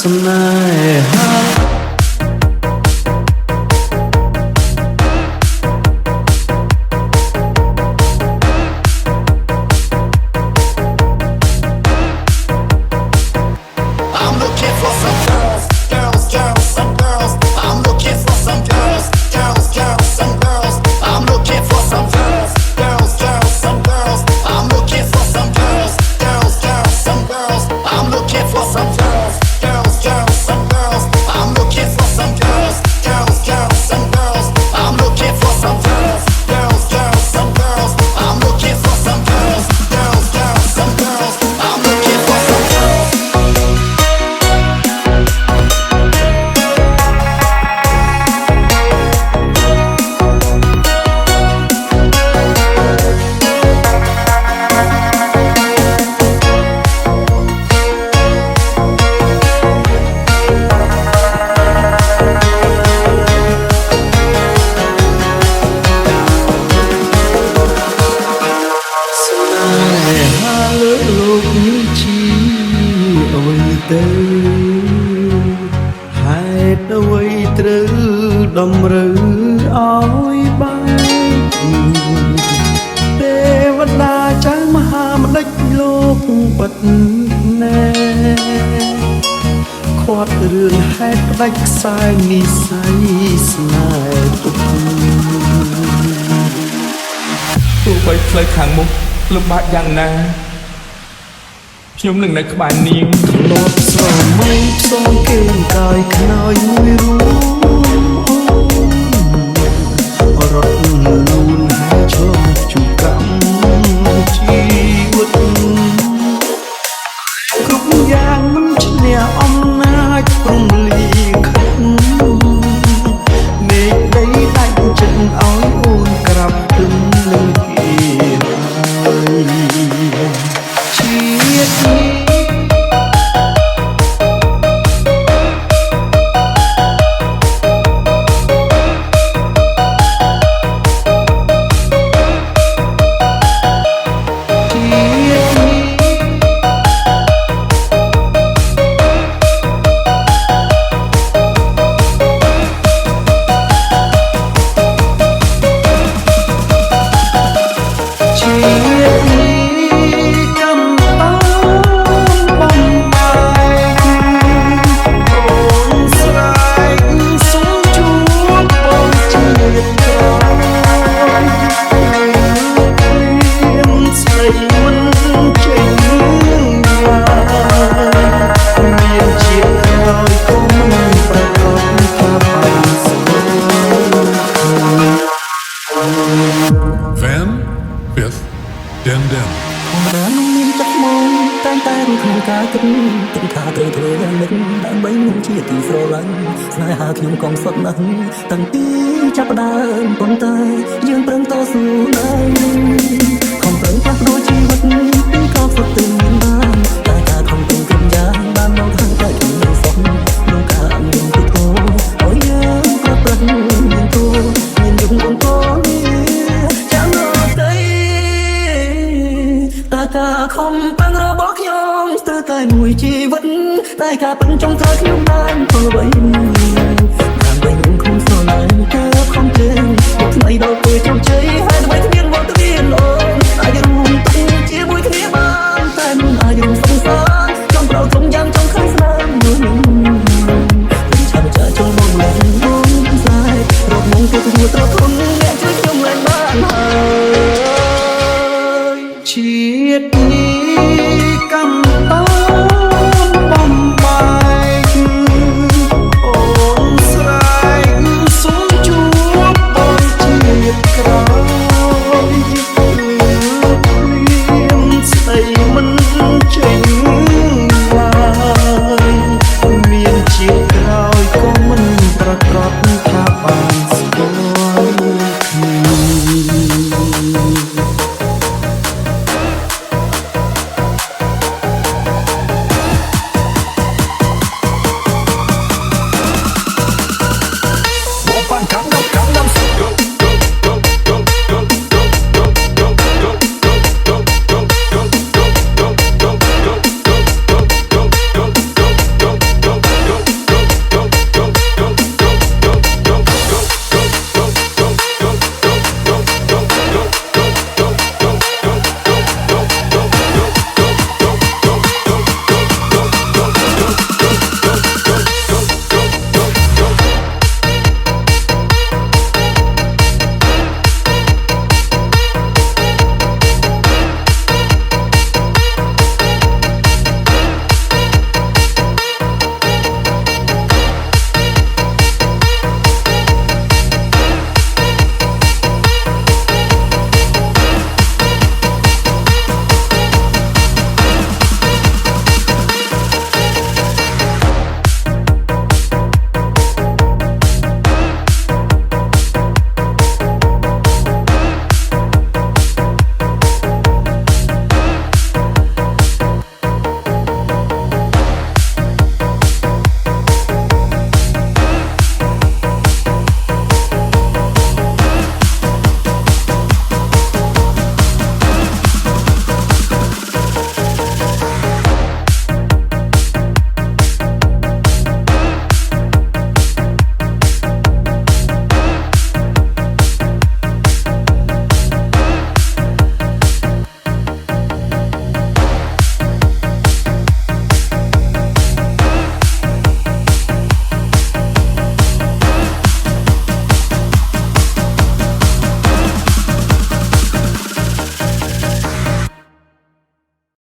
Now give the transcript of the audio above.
សំណាហា I'm looking for some girls, girls, girls, some girls. I'm looking for some girls, girls, girls, some girls. I'm looking for some girls, girls, girls, some girls. I'm looking for some girls, girls, girls, some girls. I'm looking for some girls, girls, girls, some girls. I'm looking for some girls, girls, girls, some girls. I'm looking for some girls, girls, girls, some girls. I'm looking for some girls, girls, girls, some girls. I'm looking for some girls.ទៅហេតុអ្វីត្រូវតម្រូវឲ្យបានទេវតាចៅមហាម្ដេចលោកពិតណែខាត់រឿងហេតុផ្ដាច់ខ្សែនិស័យស្នេហ៍ទុកទោះបីផ្លូវខាងមុខលំបាកយ៉ាងណាខ្ញុំនឹងនៅក្បែរនាងធ្លាប់ស្រមៃផ្សងគេងកាយខ្នើយមួយរួមរត់លូនហើយឆ្លងជួបកម្មជីវិតគ្រប់យ៉ាងមិនឈ្នះអំណាចព្រមលីខិតមេឃដីដាច់ចិត្តឲ្យអូនក្រាបទឹមនឹងគេហើយជាតិនេះតែរួមក្នុងការគិតទាំងថាត្រូវធ្វើយ៉ាងម៉េចដើម្បីនឹងជាទីស្រឡាញ់ស្នេហាខ្ញុំកងសុទ្ធណាស់តាំងពីចាប់ផ្ដើមប៉ុន្តែយើងប្រឹងតស៊ូណាស់ខំប្រឹងផ្លាស់ប្ដូរជីវិតពីក៏សុទ្ធតែមានបានតែការខំប្រឹងគ្រប់យ៉ាងបានមកខាងតែខ្ញុំសុខក្នុងការអនុញ្ញាតទៅឲ្យយើងក៏ប្រឹងមានទូមានយុគអង្គចាំមកទៅតែការខំប្រឹងរបស់ខ្ញុំស្ទើរតែមួយជីវិតតែការពិតចង់ត្រូវខ្ញុំបានធ្វើអ្វីដើម្បីខ្ញុំខ្លួនស្រឡាញ់ទៅខំជើងមកថ្ងៃដល់ពេលជោគជ័យហើយ